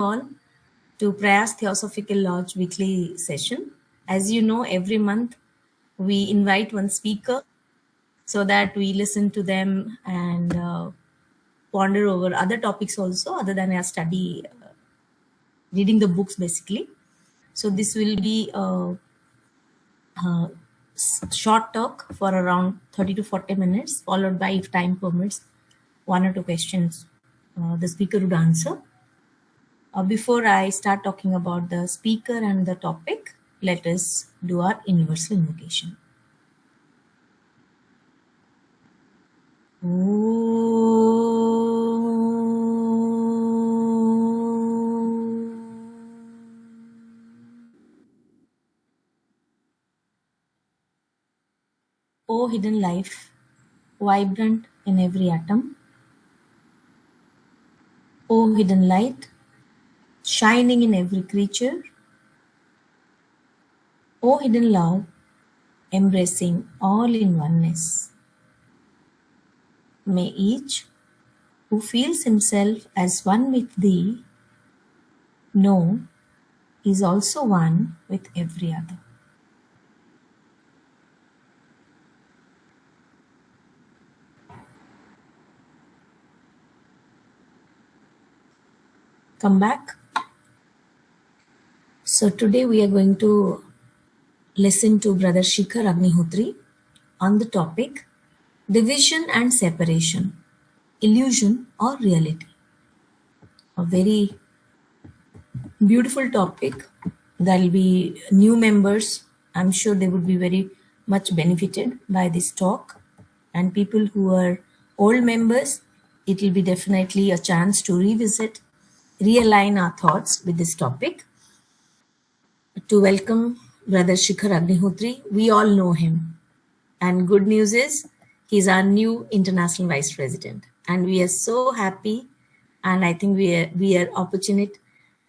all to Prayas Theosophical Lodge weekly session. As you know, every month we invite one speaker so that we listen to them and ponder over other topics also, other than our study, reading the books basically. So this will be a short talk for around 30 to 40 minutes, followed by, if time permits, one or two questions the speaker would answer. Before I start talking about the speaker and the topic, let us do our universal invocation. O hidden life, vibrant in every atom. O hidden light, shining in every creature. O hidden love, embracing all in oneness. May each who feels himself as one with thee know he is also one with every other. Come back. So today we are going to listen to Brother Shikhar Agnihotri on the topic division and separation, illusion or reality. A very beautiful topic. There will be new members. I'm sure they would be very much benefited by this talk. And people who are old members, it will be definitely a chance to revisit, realign our thoughts with this topic. To welcome Brother Shikhar Agnihotri, we all know him. And good news is, he's our new International Vice President. And we are so happy, and I think we are opportunate.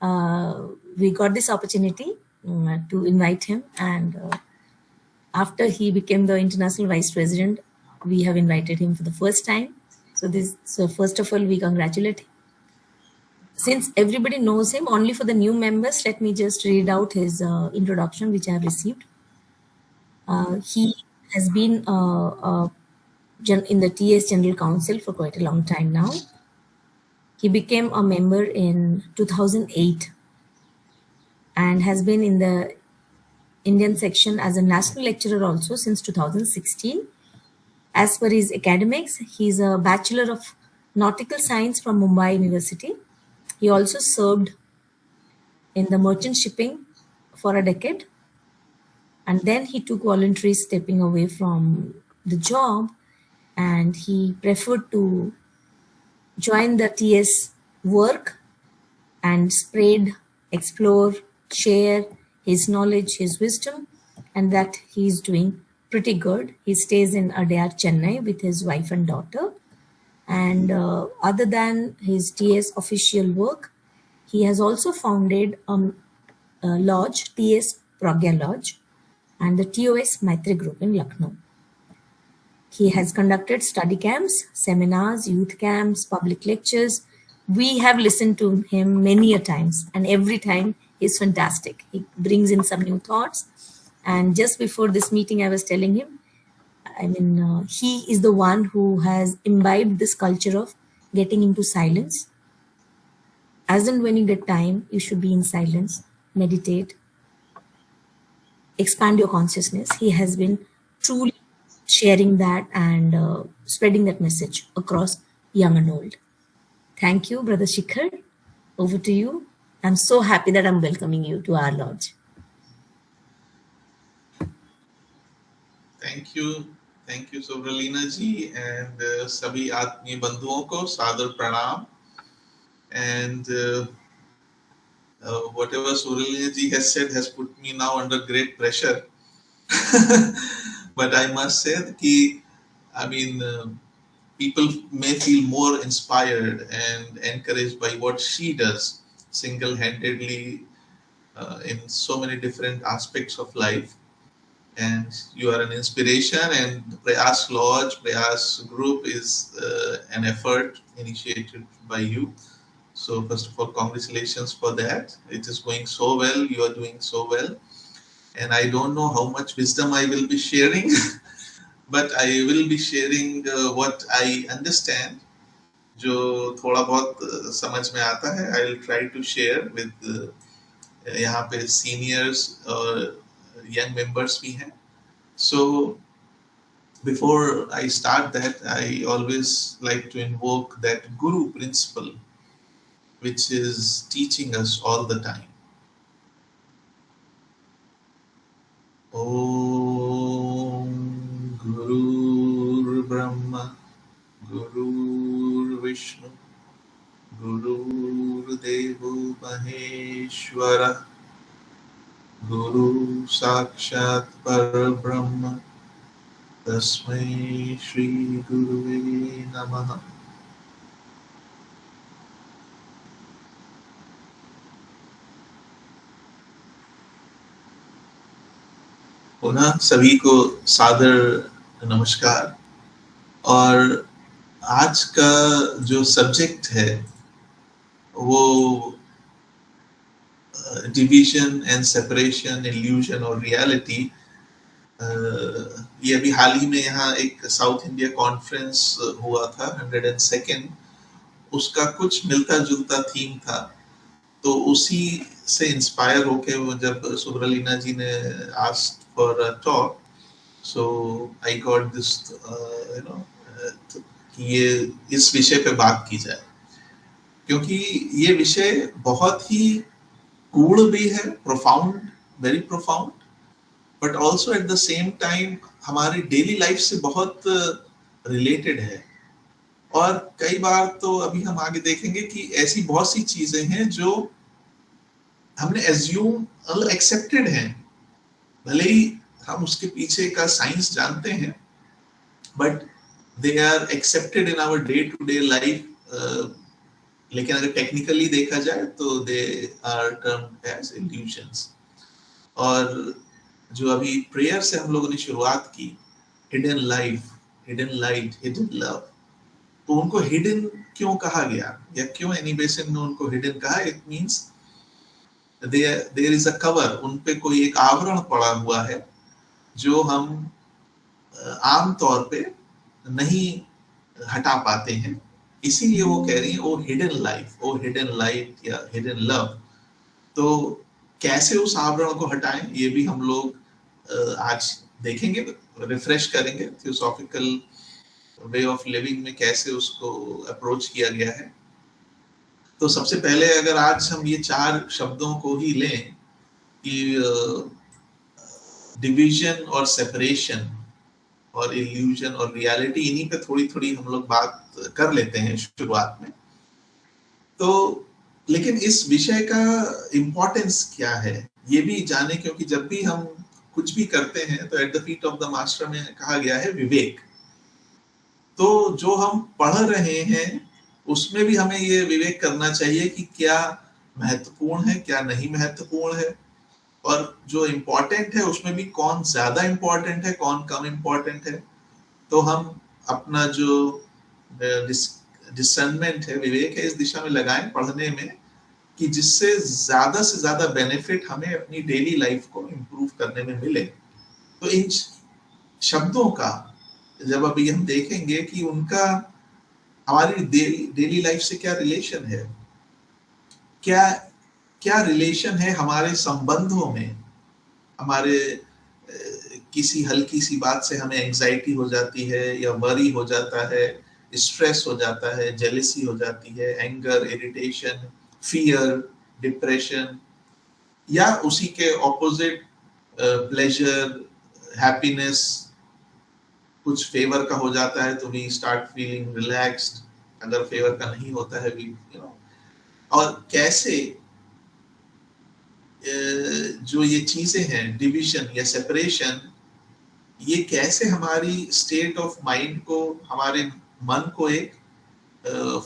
We got this opportunity to invite him, and after he became the International Vice President, we have invited him for the first time. So first of all, we congratulate him. Since everybody knows him, only for the new members, let me just read out his introduction, which I have received. He has been in the TS General Council for quite a long time now. He became a member in 2008 and has been in the Indian section as a national lecturer also since 2016. As per his academics, he is a Bachelor of Nautical Science from Mumbai University. He also served in the merchant shipping for a decade. And then he took voluntary stepping away from the job, and he preferred to join the TS work and spread, explore, share his knowledge, his wisdom, and that he is doing pretty good. He stays in Adyar, Chennai with his wife and daughter. And other than his TS official work, he has also founded a lodge, TS Pragya Lodge, and the TOS Maitri Group in Lucknow. He has conducted study camps, seminars, youth camps, public lectures. We have listened to him many a times, and every time he's fantastic. He brings in some new thoughts. And just before this meeting, I was telling him, he is the one who has imbibed this culture of getting into silence. As and when you get time, you should be in silence, meditate, expand your consciousness. He has been truly sharing that and spreading that message across young and old. Thank you, Brother Shikhar. Over to you. I'm so happy that I'm welcoming you to our lodge. Thank you Subralina ji, and सभी आत्मीय बंधुओं को सादर प्रणाम. And whatever Subralina ji has said has put me now under great pressure. But I must say that people may feel more inspired and encouraged by what she does single-handedly in so many different aspects of life. And you are an inspiration, and the Prayas Lodge, Prayas Group is an effort initiated by you. So first of all, congratulations for that. It is going so well. You are doing so well. And I don't know how much wisdom I will be sharing, but I will be sharing what I understand. जो थोड़ा बहुत समझ में आता है, I will try to share with यहाँ पे seniors और young members भी हैं. So before I start that, I always like to invoke that Guru principle, which is teaching us all the time. Om Guru Brahma Guru Vishnu Guru Devo Maheshwara Guru Sakshat Parabrahma Tasmai Shri Guruve Namaha. पुनः सभी को सादर नमस्कार. और आज का जो subject है वो डिवीजन एंड सेपरेशन, इल्यूजन और रियलिटी. ये अभी हाल ही में यहाँ एक साउथ इंडिया कॉन्फ्रेंस हुआ था 102nd, उसका कुछ मिलता जुलता थीम था. तो उसी से इंस्पायर होके वो जब सुब्रलीना जी ने asked for a talk, so I got this कि ये इस विषय पे बात की जाए, क्योंकि ये विषय बहुत ही गूढ़ भी है, profound, very profound, but also at the same time हमारी डेली लाइफ से बहुत रिलेटेड है. और कई बार तो अभी हम आगे देखेंगे कि ऐसी बहुत सी चीजें हैं जो हमने एज्यूम एक्सेप्टेड हैं, भले ही हम उसके पीछे का साइंस जानते हैं, but they are accepted in our day to day life. लेकिन अगर टेक्निकली देखा जाए तो they are termed as illusions. और जो अभी प्रेयर से हम लोगों ने शुरुआत की, hidden life, hidden light, hidden love, तो उनको हिडन क्यों कहा गया या क्यों एनी बेसिन ने उनको हिडन कहा? It means there is a cover, उन पे कोई एक आवरण पड़ा हुआ है जो हम आम तौर पे नहीं हटा पाते हैं. इसीलिए वो कह रही है ओ हिडन लाइफ, ओ हिडन लाइट या हिडन लव. तो कैसे उस आवरण को हटाएं, ये भी हम लोग आज देखेंगे, रिफ्रेश करेंगे. थियोसॉफिकल वे ऑफ लिविंग में कैसे उसको अप्रोच किया गया है. तो सबसे पहले अगर आज हम ये 4 शब्दों को ही लें कि डिवीजन और सेपरेशन और इल्यूजन और रियलिटी, इन्हीं पे थोड़ी थोड़ी हम लोग बात कर लेते हैं शुरुआत में. तो लेकिन इस विषय का इम्पोर्टेंस क्या है ये भी जाने, क्योंकि जब भी हम कुछ भी करते हैं तो at the feet of the master में कहा गया है विवेक. तो जो हम पढ़ रहे हैं उसमें भी हमें ये विवेक करना चाहिए कि क्या महत्वपूर्ण है, क्या नहीं महत्वपूर्ण है, और जो इम्पोर्टेंट है उसमें भी कौन ज्यादा इम्पोर्टेंट है, कौन कम इम्पोर्टेंट है. तो हम अपना जो डिसर्नमेंट है, विवेक है, इस दिशा में लगाएं पढ़ने में, कि जिससे ज्यादा से ज्यादा बेनिफिट हमें अपनी डेली लाइफ को इम्प्रूव करने में मिले. तो इन शब्दों का जब अभी हम देखेंगे कि उनका हमारी डेली लाइफ से क्या रिलेशन है, क्या क्या रिलेशन है हमारे संबंधों में. हमारे किसी हल्की सी बात से हमें एंजाइटी हो जाती है या वरी हो जाता है, स्ट्रेस हो जाता है, जेलसी हो जाती है, एंगर, इरिटेशन, फियर, डिप्रेशन, या उसी के ऑपोजिट प्लेजर, हैप्पीनेस. कुछ फेवर का हो जाता है तो वी स्टार्ट फीलिंग रिलैक्स्ड, अगर फेवर का नहीं होता है वी और कैसे जो ये चीजें हैं डिवीजन या सेपरेशन, ये कैसे हमारी स्टेट ऑफ माइंड को, हमारे मन को एक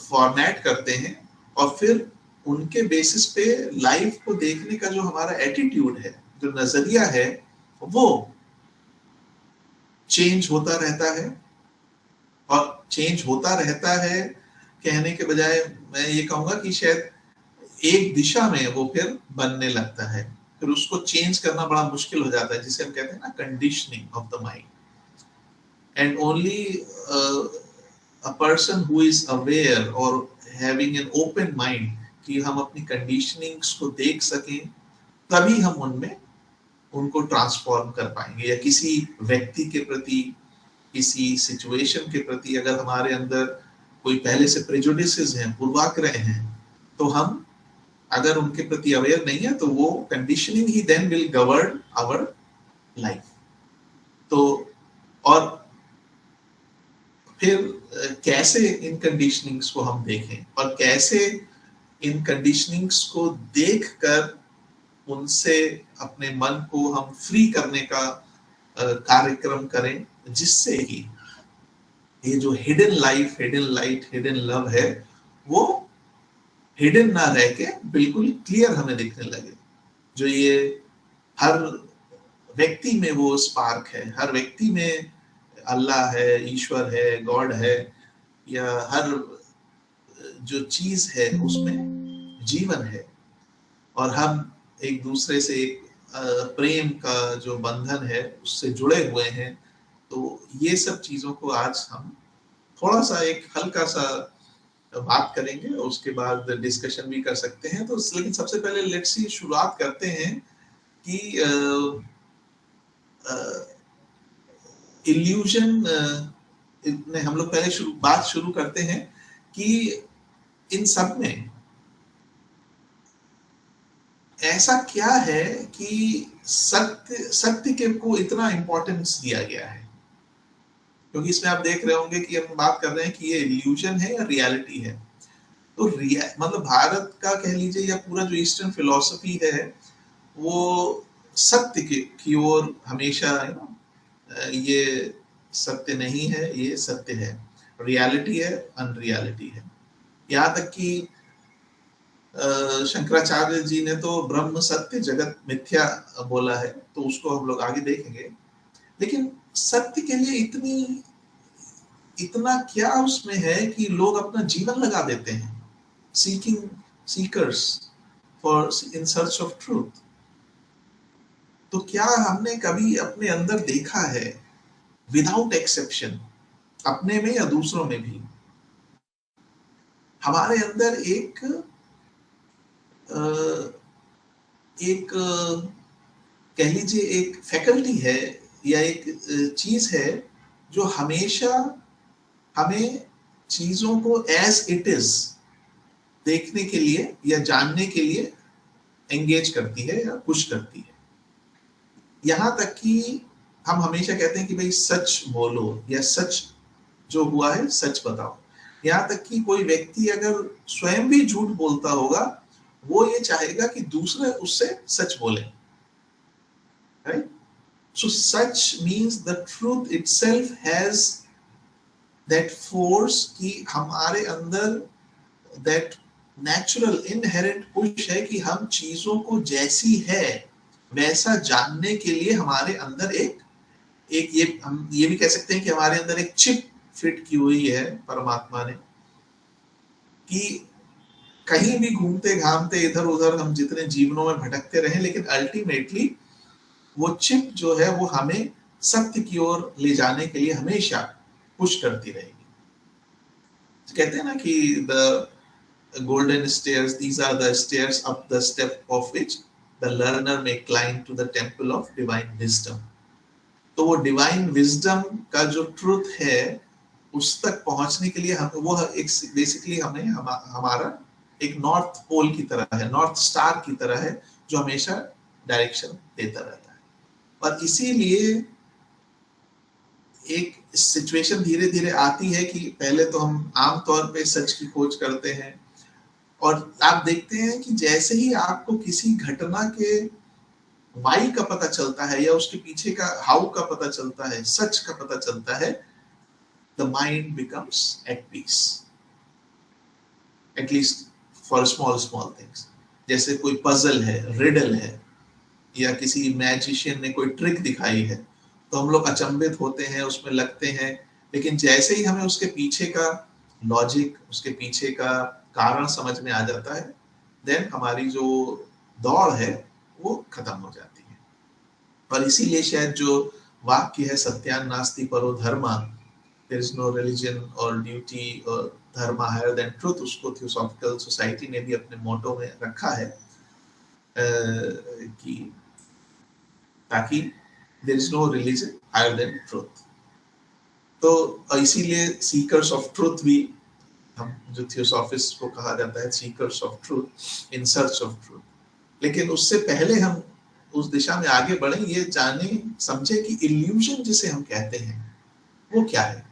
फॉर्मेट करते हैं, और फिर उनके बेसिस पे लाइफ को देखने का जो हमारा एटीट्यूड है, जो नजरिया है, वो चेंज होता रहता है. और चेंज होता रहता है कहने के बजाय मैं ये कहूंगा कि शायद एक दिशा में वो फिर बनने लगता है, फिर उसको चेंज करना बड़ा मुश्किल हो जाता है, जिसे हम कहते हैं ना conditioning of the mind. And only a person who is aware or having an open mind कि हम अपनी कंडीशनिंग्स को देख सकें, तभी हम उनमें उनको ट्रांसफॉर्म कर पाएंगे. या किसी व्यक्ति के प्रति, किसी सिचुएशन के प्रति अगर हमारे अंदर कोई पहले से प्रेजुडिसेस हैं, पूर्वाग्रह हैं, तो हम अगर उनके प्रति अवेयर नहीं है तो वो कंडीशनिंग ही then will govern our life. तो और फिर कैसे इन कंडीशनिंग्स को हम देखें और कैसे इन कंडीशनिंग्स को देखकर उनसे अपने मन को हम फ्री करने का कार्यक्रम करें, जिससे कि ये जो hidden life, hidden light, hidden love है, वो हिडन ना रह के बिल्कुल क्लियर हमें दिखने लगे. जो ये हर व्यक्ति में वो स्पार्क है, हर व्यक्ति में अल्लाह है, ईश्वर है, गॉड है, या हर जो चीज है उसमें जीवन है, और हम एक दूसरे से एक प्रेम का जो बंधन है उससे जुड़े हुए हैं. तो ये सब चीजों को आज हम थोड़ा सा एक हल्का सा बात करेंगे और उसके बाद डिस्कशन भी कर सकते हैं. तो लेकिन सबसे पहले लेट्स सी शुरुआत करते हैं कि इल्यूजन ने हम लोग पहले बात शुरू करते हैं कि इन सब में ऐसा क्या है कि सत्य के को इतना इंपॉर्टेंस दिया गया है. क्योंकि इसमें आप देख रहे होंगे कि हम बात कर रहे हैं कि ये इल्यूजन है या रियलिटी है. तो मतलब भारत का कह लीजिए या पूरा जो ईस्टर्न फिलॉसफी है वो सत्य की ओर हमेशा ये सत्य नहीं है, ये सत्य है, रियलिटी है, अनरियलिटी है. यहाँ तक कि शंकराचार्य जी ने तो ब्रह्म सत्य जगत मिथ्या बोला है, तो उसको हम लोग आगे देखेंगे. लेकिन सत्य के लिए इतना क्या उसमें है कि लोग अपना जीवन लगा देते हैं, seekers for in search of truth. तो क्या हमने कभी अपने अंदर देखा है विदाउट एक्सेप्शन, अपने में या दूसरों में भी, हमारे अंदर एक कह लीजिए एक फैकल्टी है या एक चीज है जो हमेशा हमें चीजों को एज इट इज देखने के लिए या जानने के लिए एंगेज करती है या पुश करती है. यहां तक कि हम हमेशा कहते हैं कि भाई सच बोलो या सच जो हुआ है सच बताओ. यहां तक कि कोई व्यक्ति अगर स्वयं भी झूठ बोलता होगा, वो ये चाहेगा कि दूसरे उससे सच बोले. Right? So such means the truth itself has that force कि हमारे अंदर दैट नेचुरल इनहेरेंट पुश है कि हम चीजों को जैसी है वैसा जानने के लिए हमारे अंदर एक ये हम ये भी कह सकते हैं कि हमारे अंदर एक चिप फिट की हुई है परमात्मा ने, कि कहीं भी घूमते घामते इधर उधर हम जितने जीवनों में भटकते रहे, लेकिन अल्टीमेटली वो चिप जो है वो हमें सत्य की ओर ले जाने के लिए हमेशा पुश करती रहेगी. कहते हैं ना कि the golden stairs, these are the stairs up the step of which the learner may climb to the temple of divine wisdom. तो वो डिवाइन विजडम का जो ट्रूथ है उस तक पहुंचने के लिए हम वो एक बेसिकली हमें हमारा एक नॉर्थ पोल की तरह है, नॉर्थ स्टार की तरह है, जो हमेशा डायरेक्शन देता रहता है. और इसीलिए एक सिचुएशन धीरे धीरे आती है कि पहले तो हम आमतौर पे सच की खोज करते हैं, और आप देखते हैं कि जैसे ही आपको किसी घटना के वाई का पता चलता है या उसके पीछे का हाउ का पता चलता है, सच का पता चलता है, the mind becomes at peace, at least for small things. जैसे कोई पजल है, रिडल है, या किसी मैजिशियन ने कोई ट्रिक दिखाई है, तो हम लोग अचंभित होते हैं, उसमें लगते हैं, लेकिन जैसे ही हमें उसके पीछे का लॉजिक, उसके पीछे का कारण समझ में आ जाता है, देन हमारी जो दौड़ है वो खत्म हो जाती है। और इसीलिए शायद जो वाक्य है सत्यान नास्ति परो धर्मा, there is no religion or duty or dharma higher than truth, उसको थियोसॉफिकल सोसाइटी ने भी अपने मोटो में रखा है कि ताकि there is no religion higher than truth. तो इसीलिए सीकर्स ऑफ ट्रुथ भी, हम जो थियोसॉफिस्ट को कहा जाता है seekers of truth, in search of truth. लेकिन उससे पहले हम उस दिशा में आगे बढ़े, ये जाने समझे कि इल्यूजन जिसे हम कहते हैं वो क्या है।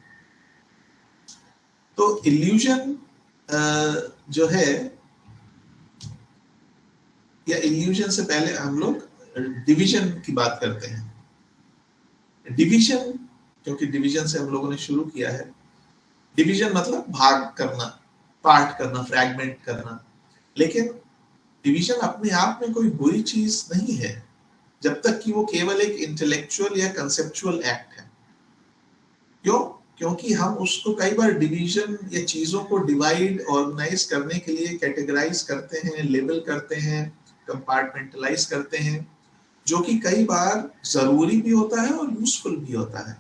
तो इल्यूजन जो है, या इल्यूजन से पहले हम लोग डिवीजन की बात करते हैं। डिवीजन, क्योंकि डिवीजन से हम लोगों ने शुरू किया है। डिवीजन मतलब भाग करना, पार्ट करना, फ्रैगमेंट करना। लेकिन डिवीजन अपने आप में कोई बुरी चीज नहीं है जब तक कि वो केवल एक इंटेलेक्चुअल या कंसेप्चुअल एक्ट है। क्यों? क्योंकि हम उसको कई बार डिवीजन या चीजों को डिवाइड, ऑर्गेनाइज करने के लिए कैटेगराइज करते हैं, लेबल करते हैं, कंपार्टमेंटलाइज करते हैं, जो कि कई बार जरूरी भी होता है और यूजफुल भी होता है।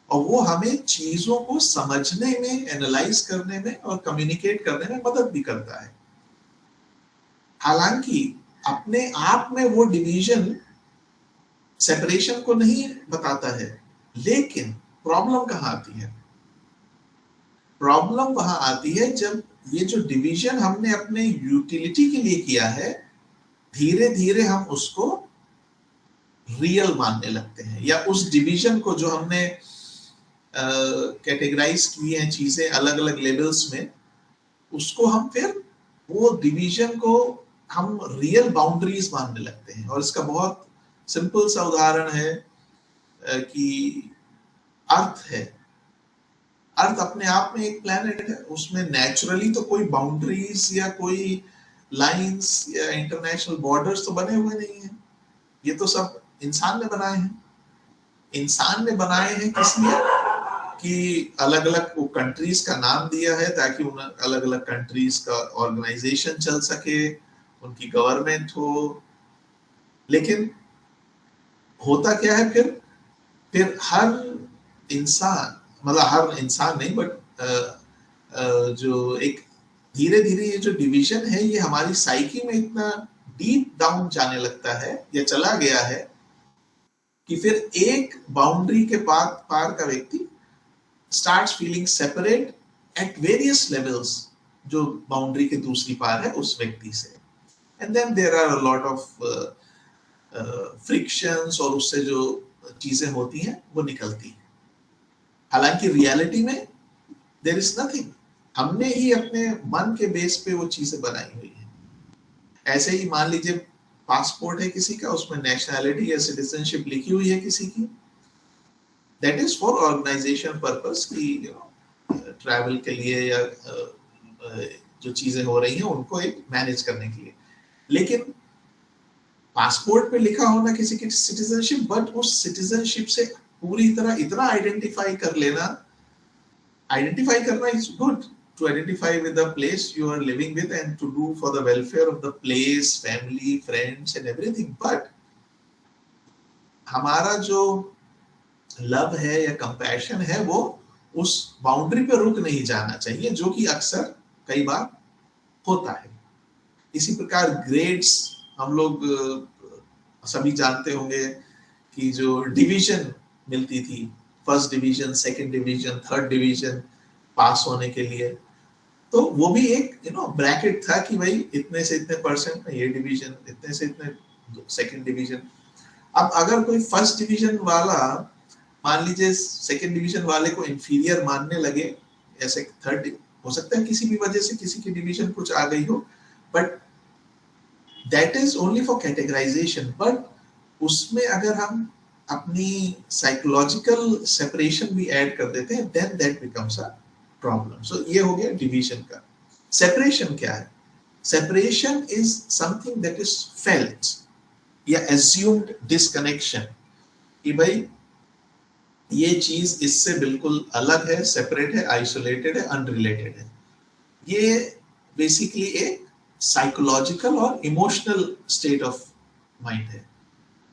और वो हमें चीजों को समझने में, एनालाइज करने में और कम्युनिकेट करने में मदद भी करता है। हालांकि अपने आप में वो डिवीजन सेपरेशन को नहीं बताता है। लेकिन प्रॉब्लम कहाँ आती है? प्रॉब्लम वहां आती है जब ये जो डिवीजन हमने अपने यूटिलिटी के लिए किया है, धीरे धीरे हम उसको रियल मानने लगते हैं, या उस डिवीजन को जो हमने कैटेगराइज की हैं चीजें अलग अलग लेवल्स में, उसको हम फिर वो डिवीजन को हम रियल बाउंड्रीज मानने लगते हैं। और इसका बहुत सिंपल सा उदाहरण है कि अर्थ है। अर्थ अपने आप में एक प्लैनेट है, उसमें नेचुरली तो कोई बाउंड्रीज या कोई लाइंस या इंटरनेशनल बॉर्डर्स तो बने हुए नहीं हैं। ये तो सब इंसान ने बनाए हैं। इंसान ने बनाए हैं किस लिए? कि अलग अलग कंट्रीज का नाम दिया है ताकि उन अलग अलग कंट्रीज का ऑर्गेनाइजेशन चल सके, उनकी गवर्नमेंट हो। लेकिन होता क्या है फिर हर इंसान, मतलब हर इंसान नहीं, बट जो एक धीरे धीरे ये जो डिवीजन है ये हमारी साइकी में इतना डीप डाउन जाने लगता है या चला गया है कि फिर एक बाउंड्री के पार का व्यक्ति starts feeling separate at various levels जो बाउंड्री के दूसरी पार है उस व्यक्ति से। and then there are a lot of frictions और उससे जो चीजें होती हैं वो निकलती हैं। हालांकि रियलिटी में there is nothing, हमने ही अपने मन के बेस पे वो चीजें बनाई हुई हैं। ऐसे ही मान लीजिए पासपोर्ट है किसी का, उसमें नेशनैलिटी या सिटीजनशिप लिखी हुई है किसी की, that is for organization purpose कि ट्रैवल के लिए या जो चीजें हो रही हैं उनको एक मैनेज करने के लिए। लेकिन पासपोर्ट पे लिखा होना किसी की सिटीजनशिप, बट उस सिटीजनशिप से पूरी तरह इतना आइडेंटिफाई करना is good, to identify with the place you are living with and to do for the welfare of the place, family, friends and everything, but हमारा जो लव है या कंपैशन है वो उस बाउंड्री पे रुक नहीं जाना चाहिए, जो कि अक्सर कई बार होता है। इसी प्रकार ग्रेड्स, हम लोग सभी जानते होंगे कि जो डिवीजन मिलती थी, first division, second division, third division pass होने के लिए, तो वो भी एक ब्रैकेट था कि भाई इतने से इतने परसेंट में ये डिवीजन, इतने से इतने सेकंड डिवीजन। अब अगर कोई फर्स्ट डिवीजन वाला मान लीजिए सेकंड डिवीजन वाले को इंफीरियर मानने लगे, ऐसे थर्ड हो सकता है किसी भी वजह से किसी की डिवीजन कुछ आ गई हो, but that is only for categorisation. But उसमें अगर हम अपनी साइकोलॉजिकल सेपरेशन भी ऐड कर देते हैं, then that becomes a problem. So ये हो गया डिवीजन का। सेपरेशन क्या है? Separation is something that is felt या एज्यूम्ड डिस्कनेक्शन, कि भाई ये चीज इससे बिल्कुल अलग है, सेपरेट है, आइसोलेटेड है, अनरिलेटेड है। ये बेसिकली एक साइकोलॉजिकल और इमोशनल स्टेट ऑफ माइंड है।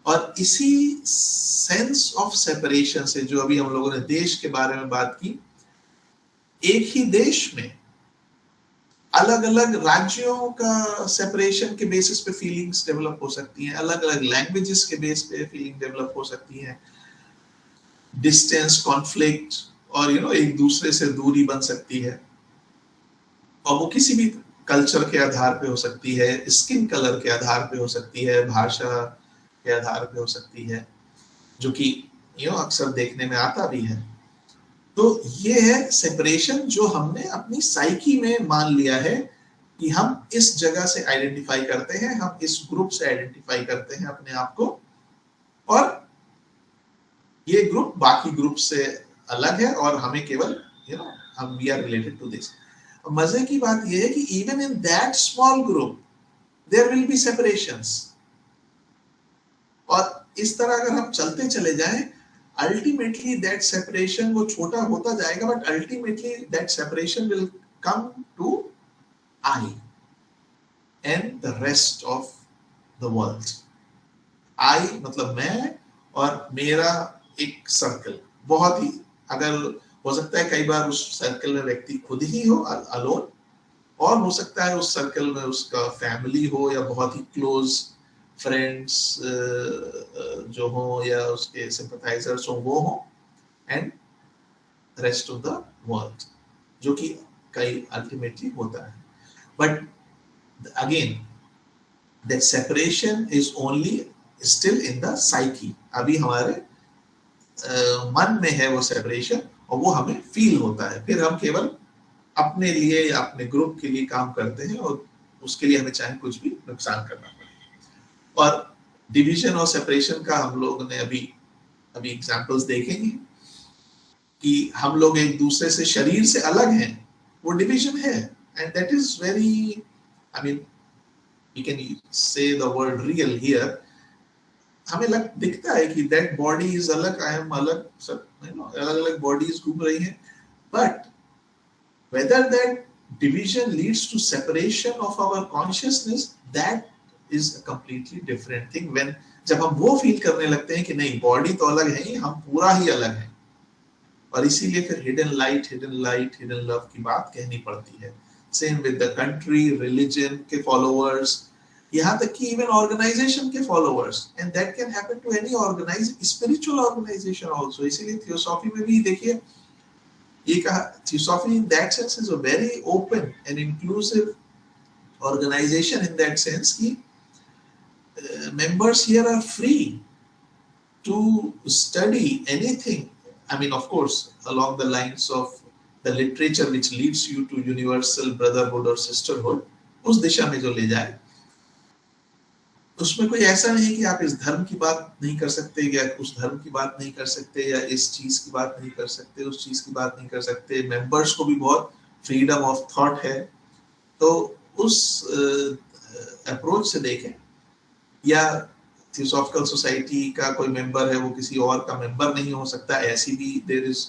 और इसी सेंस ऑफ सेपरेशन से, जो अभी हम लोगों ने देश के बारे में बात की, एक ही देश में अलग अलग राज्यों का सेपरेशन के बेसिस पे फीलिंग्स डेवलप हो सकती हैं, अलग अलग लैंग्वेजेस के बेस पे फीलिंग डेवलप हो सकती है, डिस्टेंस, कॉन्फ्लिक्ट और एक दूसरे से दूरी बन सकती है। और वो किसी भी कल्चर के आधार पे हो सकती है, स्किन कलर के आधार पे हो सकती है, भाषा के आधार पे हो सकती है, जो कि अक्सर देखने में आता भी है। तो ये है सेपरेशन, जो हमने अपनी साइकी में मान लिया है कि हम इस जगह से आइडेंटिफाई करते हैं, हम इस ग्रुप से आइडेंटिफाई करते हैं अपने आप को, और ये ग्रुप बाकी ग्रुप से अलग है और हमें केवल हम we are related to this. मजे की बात यह है कि even in that small group there will be separations, और इस तरह अगर हम चलते चले जाएं, अल्टीमेटली दैट सेपरेशन वो छोटा होता जाएगा, but ultimately that separation will come to I and the rest of the world. I मतलब मैं और मेरा एक सर्कल, बहुत ही, अगर हो सकता है कई बार उस सर्कल में व्यक्ति खुद ही हो अलोन, और हो सकता है उस सर्कल में उसका फैमिली हो या बहुत ही क्लोज फ्रेंड्स जो हो या उसके सिंपैथाइजर्स हो वो हो, and rest of the world, जो कि कई अल्टीमेटली होता है। But again that separation is only still in the psyche, अभी हमारे मन में है वो सेपरेशन, और वो हमें फील होता है, फिर हम केवल अपने लिए या अपने ग्रुप के लिए काम करते हैं, और उसके लिए हमें चाहे कुछ भी नुकसान करना पड़े। और डिवीजन और सेपरेशन का हम लोग ने अभी एग्जांपल्स देखेंगे कि हम लोग एक दूसरे से शरीर से अलग हैं, वो डिवीजन है, and that is very, I mean you can say the word real here. हमें दिखता है कि दैट बॉडी इज अलग, आई एम अलग, सब अलग अलग बॉडीज घूम रही हैं, but whether that division leads to separation of our consciousness, that is a completely different thing। when जब हम वो फील करने लगते हैं कि नहीं, बॉडी तो अलग है ही, हम पूरा ही अलग है, और इसीलिए फिर हिडन लाइट, हिडन लव की बात कहनी पड़ती है। Same with the country, religion के फॉलोअर्स, यहाँ तक कि इवन ऑर्गेनाइजेशन के followers, and that can happen to any spiritual organisation also. इसीलिए थियोसॉफी में भी देखिए, ये कहा, theosophy in that sense is a very open and inclusive organisation, in that sense कि members here are free to study anything, I mean of course along the lines of the literature which leads you to universal brotherhood or sisterhood, उस दिशा में जो ले जाए। उसमें कोई ऐसा नहीं कि आप इस धर्म की बात नहीं कर सकते, या उस धर्म की बात नहीं कर सकते, या इस चीज की बात नहीं कर सकते, उस चीज की बात नहीं कर सकते। मेंबर्स को भी बहुत फ्रीडम ऑफ थॉट है, तो उस अप्रोच से देखें, या थियोसॉफिकल सोसाइटी का कोई मेंबर है, वो किसी और का मेंबर नहीं हो सकता, ऐसी भी there is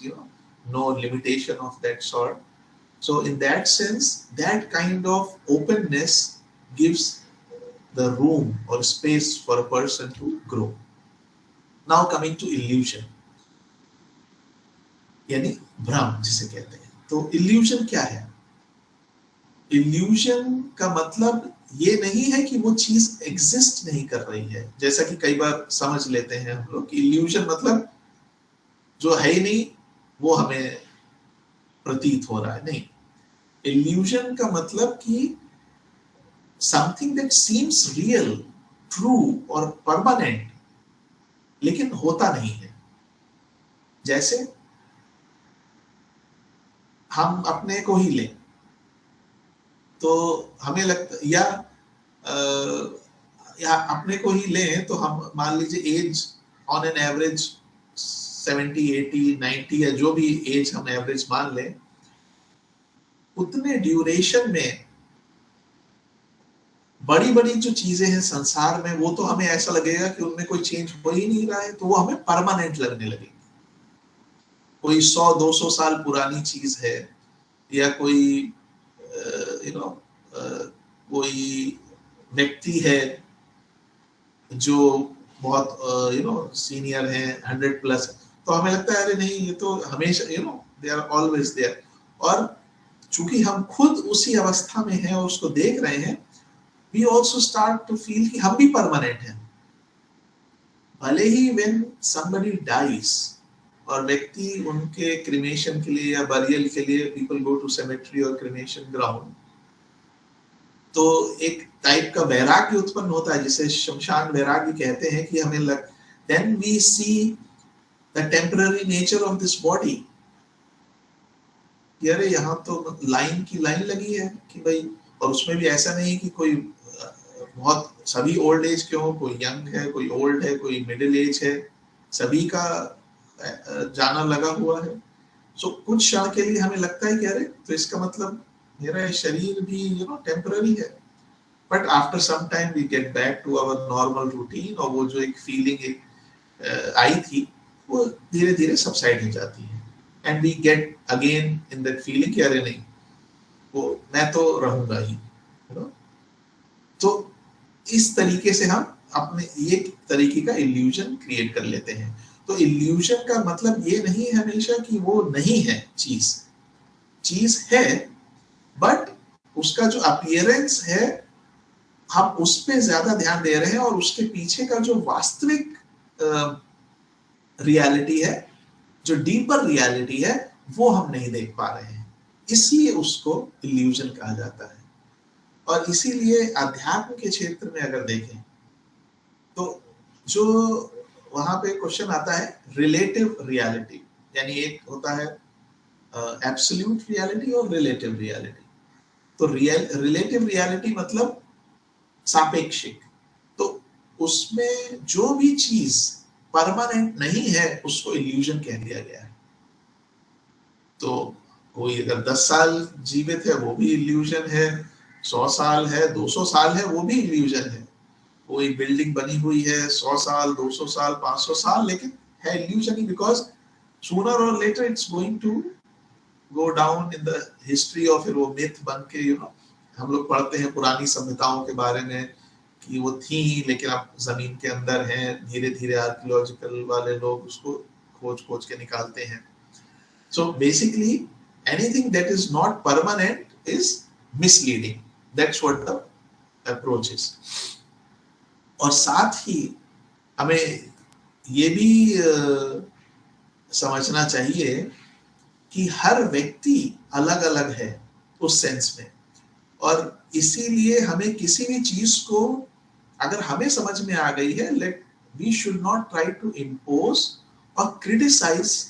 no limitation of that sort. So in that sense that kind of openness gives the room or space for a person to grow. Now coming to illusion, यानी भ्रम जिसे कहते हैं। तो illusion क्या है? illusion का मतलब ये नहीं है कि वो चीज एग्जिस्ट नहीं कर रही है, जैसा कि कई बार समझ लेते हैं हम लोग कि illusion मतलब जो है ही नहीं वो हमें प्रतीत हो रहा है। नहीं, illusion का मतलब कि something that seems real, true or permanent, लेकिन होता नहीं है। जैसे हम अपने को ही लें, तो हमें लगता, या अपने को ही लें तो हम मान लीजिए एज ऑन एन एवरेज 70, 80, 90 या जो भी एज हम एवरेज मान लें, उतने ड्यूरेशन में बड़ी बड़ी जो चीजें हैं संसार में, वो तो हमें ऐसा लगेगा कि उनमें कोई चेंज हो ही नहीं रहा है, तो वो हमें परमानेंट लगने लगेगी। कोई 100-200 साल पुरानी चीज है, या कोई कोई व्यक्ति है जो बहुत सीनियर है 100+, तो हमें लगता है अरे नहीं ये तो हमेशा दे आर ऑलवेज देयर। और चूंकि हम खुद उसी अवस्था में हैं और उसको देख रहे हैं, we also start to feel कि हम भी परमानेंट हैं। भले ही व्हेन समबडी डाइज और व्यक्ति उनके क्रिमेशन के लिए या बरियल के लिए पीपल गो टू सेमेट्री और क्रिमेशन ग्राउंड, तो एक टाइप का वैराग्य उत्पन्न होता है जिसे शमशान वैराग्य कहते हैं, कि हमें then we see the temporary nature of this body. अरे यहाँ तो लाइन की लाइन लगी है कि भाई, और उसमें भी ऐसा नहीं कि कोई बहुत सभी ओल्ड एज के हो, कोई यंग है, कोई ओल्ड है, कोई मिडिल एज है, सभी का जाना लगा हुआ है। सो कुछ क्षण के लिए हमें लगता है कि अरे तो इसका मतलब मेरा शरीर भी टेम्पररी है, but after some time we get back to our normal routine, और वो जो एक फीलिंग आई थी वो धीरे धीरे सबसाइड हो जाती है, and we get again in that feeling कि अरे नहीं वो मैं तो रहूंगा ही। तो इस तरीके से हम अपने एक तरीके का इल्यूजन क्रिएट कर लेते हैं। तो इल्यूजन का मतलब ये नहीं है हमेशा कि वो नहीं है, चीज है, बट उसका जो अपीयरेंस है हम उस पे ज्यादा ध्यान दे रहे हैं, और उसके पीछे का जो वास्तविक रियलिटी है, जो डीपर रियलिटी है, वो हम नहीं देख पा रहे हैं, इसलिए उसको इल्यूजन कहा जाता है। और इसीलिए अध्यात्म के क्षेत्र में अगर देखें तो जो वहां पे क्वेश्चन आता है रिलेटिव रियलिटी, यानी एक होता है एब्सोल्यूट रियलिटी और रिलेटिव रियलिटी। तो रिलेटिव रियलिटी मतलब सापेक्षिक, तो उसमें जो भी चीज परमानेंट नहीं है उसको इल्यूजन कह दिया गया है। तो कोई अगर 10 साल जीवित है वो भी इल्यूजन है, 100 साल है, 200 साल है, वो भी इल्यूजन है। कोई बिल्डिंग बनी हुई है 100 साल, 200 साल, 500 साल, लेकिन है इल्यूजन ही, because sooner or later it's going to go down in the history, और फिर वो मिथ बन के हम लोग पढ़ते हैं पुरानी सभ्यताओं के बारे में कि वो थी लेकिन अब जमीन के अंदर हैं, धीरे धीरे आर्कियोलॉजिकल वाले लोग उसको खोज खोज के निकालते हैं। So basically anything that is not permanent is misleading. That's what the approach is. और साथ ही हमें ये भी समझना चाहिए कि हर व्यक्ति अलग अलग है उस सेंस में, और इसीलिए हमें किसी भी चीज को अगर हमें समझ में आ गई है, let we should not try to impose or criticise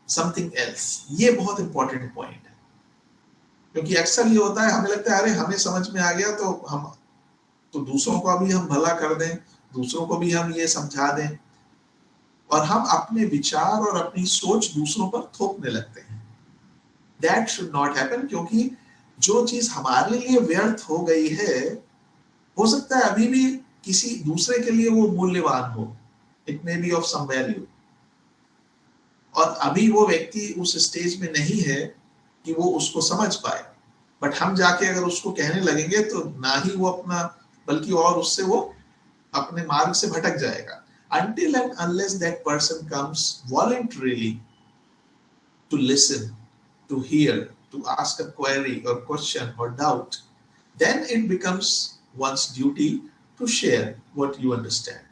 something else. ये बहुत इंपॉर्टेंट पॉइंट है, क्योंकि अक्सर ये होता है हमें लगता है अरे हमें समझ में आ गया तो हम तो दूसरों को भी हम भला कर दें, दूसरों को भी हम ये समझा दें, और हम अपने विचार और अपनी सोच दूसरों पर थोपने लगते हैं। दैट शुड नॉट हैपन, क्योंकि जो चीज हमारे लिए व्यर्थ हो गई है, हो सकता है अभी भी किसी दूसरे के लिए वो मूल्यवान हो, it may be of some value, और अभी वो व्यक्ति उस स्टेज में नहीं है कि वो उसको समझ पाए, बट हम जाके अगर उसको कहने लगेंगे तो ना ही वो अपना, बल्कि और उससे वो अपने मार्ग से भटक जाएगा। Until and unless that person comes voluntarily to listen, to hear, to ask a query or question or doubt, then it becomes one's duty to share what you understand.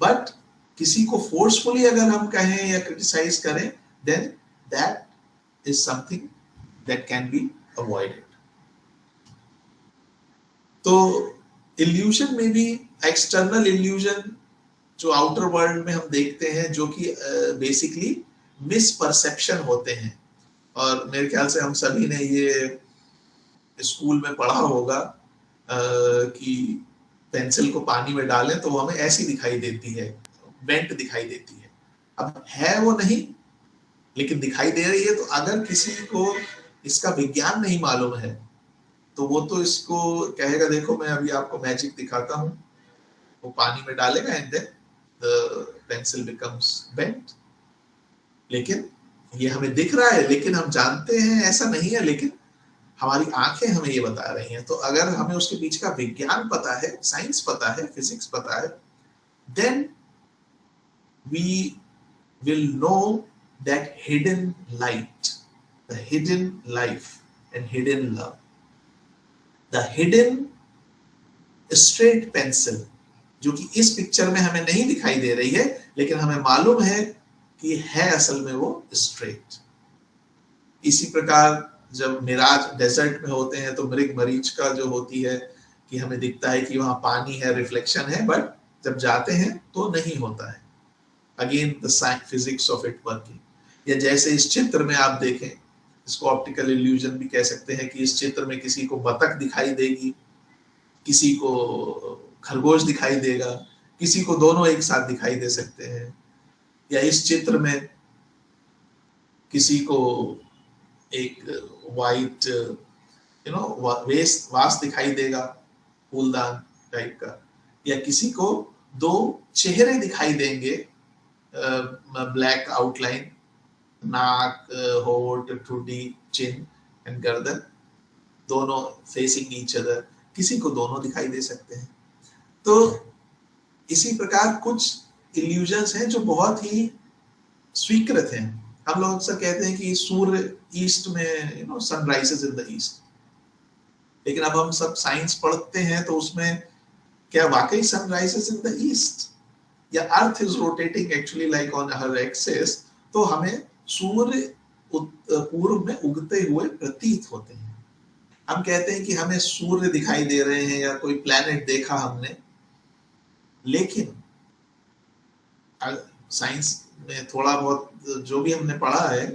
But किसी को फोर्सफुली अगर हम कहें या criticise करें, then that is something that can be avoided. तो illusion में भी एक्सटर्नल इल्यूजन जो आउटर वर्ल्ड में हम देखते हैं, जो कि बेसिकली मिसपरसेप्शन होते हैं, और मेरे ख्याल से हम सभी ने ये स्कूल में पढ़ा होगा कि पेंसिल को पानी में डालें तो हमें ऐसी दिखाई देती है, बेंट दिखाई देती है। अब है वो नहीं, लेकिन दिखाई दे रही है। तो अगर किसी को इसका विज्ञान नहीं मालूम है तो वो तो इसको कहेगा देखो मैं अभी आपको मैजिक दिखाता हूँ, वो पानी में डालेगा and then the pencil becomes bent. लेकिन ये हमें दिख रहा है, लेकिन हम जानते हैं ऐसा नहीं है, लेकिन हमारी आंखें हमें ये बता रही हैं। तो अगर हमें उसके पीछे का विज्ञान पता है, साइंस पता है, फिजिक्स पता है, then we will know that hidden light, the hidden life and hidden love, the hidden straight pencil, जो कि इस पिक्चर में हमें नहीं दिखाई दे रही है, लेकिन हमें मालूम है कि है असल में वो स्ट्रेट। इसी प्रकार जब मिराज डेजर्ट में होते हैं तो मृग मरीच का जो होती है कि हमें दिखता है कि वहां पानी है, रिफ्लेक्शन है, बट जब जाते हैं तो नहीं होता है। Again the science physics of it working. या जैसे इस चित्र में आप देखें, इसको ऑप्टिकल इल्यूजन भी कह सकते हैं, कि इस चित्र में किसी को बतख दिखाई देगी, किसी को खरगोश दिखाई देगा, किसी को दोनों एक साथ दिखाई दे सकते हैं। या इस चित्र में किसी को एक वाइट वास दिखाई देगा, फूलदान टाइप का, या किसी को दो चेहरे दिखाई देंगे, ब्लैक आउटलाइन, नाक, होठ, ठुड्डी, चिन एंड गर्दन, दोनों फेसिंग ईच अदर, किसी को दोनों दिखाई दे सकते हैं। तो इसी प्रकार कुछ इल्यूजन्स हैं जो बहुत ही स्वीकृत हैं। हम लोग अक्सर कहते हैं कि सूर्य ईस्ट में sun rises in the east, लेकिन अब हम सब साइंस पढ़ते हैं तो उसमें क्या वाकई sun rises in the east, या earth is rotating actually like on her axis, तो हमें सूर्य पूर्व में उगते हुए प्रतीत होते हैं। हम कहते हैं कि हमें सूर्य दिखाई दे रहे हैं या कोई प्लैनेट देखा हमने, लेकिन साइंस में थोड़ा बहुत जो भी हमने पढ़ा है,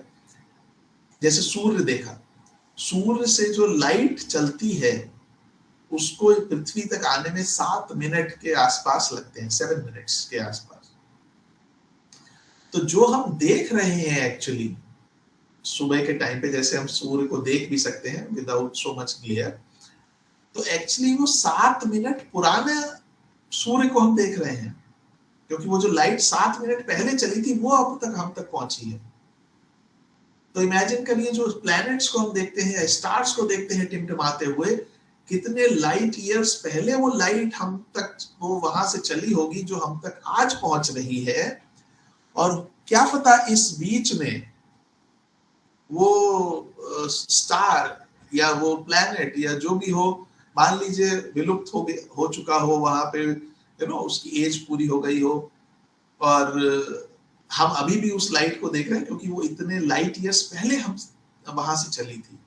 जैसे सूर्य देखा, सूर्य से जो लाइट चलती है उसको पृथ्वी तक आने में 7 मिनट के आसपास लगते हैं, 7 मिनट्स के आसपास। तो जो हम देख रहे हैं एक्चुअली सुबह के टाइम पे, जैसे हम सूर्य को देख भी सकते हैं विदाउट सो मच ग्लेयर, तो एक्चुअली वो 7 मिनट पुराने सूर्य को हम देख रहे हैं, क्योंकि वो जो लाइट 7 मिनट पहले चली थी वो अब तक हम तक पहुंची है। तो इमेजिन करिए, जो प्लैनेट्स को हम देखते हैं या स्टार्स को देखते हैं टिमटिमाते हुए, कितने लाइट ईयर्स पहले वो लाइट हम तक, वो वहां से चली होगी जो हम तक आज पहुंच रही है। और क्या पता इस बीच में वो स्टार या वो प्लैनेट या जो भी हो, मान लीजिए विलुप्त हो चुका हो, वहां पे उसकी एज पूरी हो गई हो, और हम अभी भी उस लाइट को देख रहे हैं क्योंकि वो इतने लाइट ईयर्स पहले हम वहां से चली थी।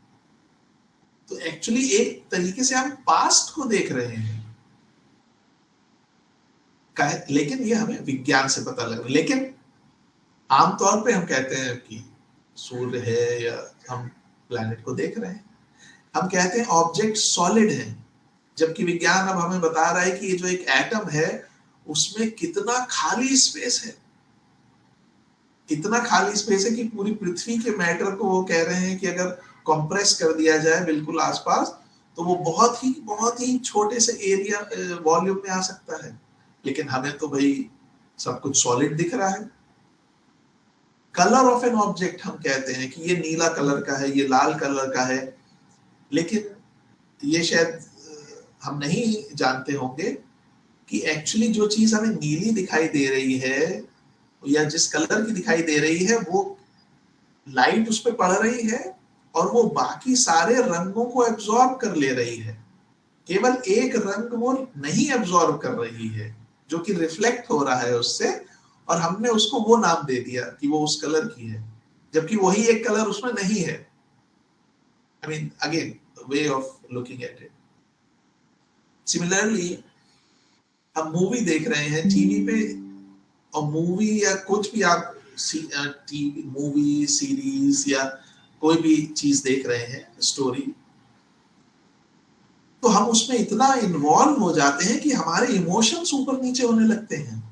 तो एक्चुअली एक तरीके से हम पास्ट को देख रहे हैं, लेकिन ये हमें विज्ञान से पता लग रहा है। लेकिन आमतौर पे हम कहते हैं कि सूर्य है या हम प्लैनेट को देख रहे हैं, हम कहते हैं ऑब्जेक्ट सॉलिड है, जबकि विज्ञान अब हमें बता रहा है कि ये जो एक एटम है उसमें कितना खाली स्पेस है, इतना खाली स्पेस है कि पूरी पृथ्वी के मैटर को वो कह रहे हैं कि अगर कंप्रेस कर दिया जाए बिल्कुल आसपास, तो वो बहुत ही छोटे से एरिया वॉल्यूम में आ सकता है। लेकिन हमें तो भाई सब कुछ सॉलिड दिख रहा है। कलर ऑफ एन ऑब्जेक्ट, हम कहते हैं कि ये नीला कलर का है, ये लाल कलर का है, लेकिन ये शायद हम नहीं जानते होंगे कि एक्चुअली जो चीज हमें नीली दिखाई दे रही है या जिस कलर की दिखाई दे रही है, वो लाइट उस पर पड़ रही है और वो बाकी सारे रंगों को एब्जॉर्ब कर ले रही है। केवल एक रंग वो नहीं एब्जॉर्ब कर रही है जो कि रिफ्लेक्ट हो रहा है उससे, और हमने उसको वो नाम दे दिया कि वो उस कलर की है, जबकि वही एक कलर उसमें नहीं है। I mean, again, way of looking at it. Similarly, हम मूवी देख रहे हैं टीवी पे, और मूवी या कुछ भी आप टीवी मूवी सीरीज या कोई भी चीज देख रहे हैं, स्टोरी, तो हम उसमें इतना इन्वॉल्व हो जाते हैं कि हमारे इमोशंस ऊपर नीचे होने लगते हैं,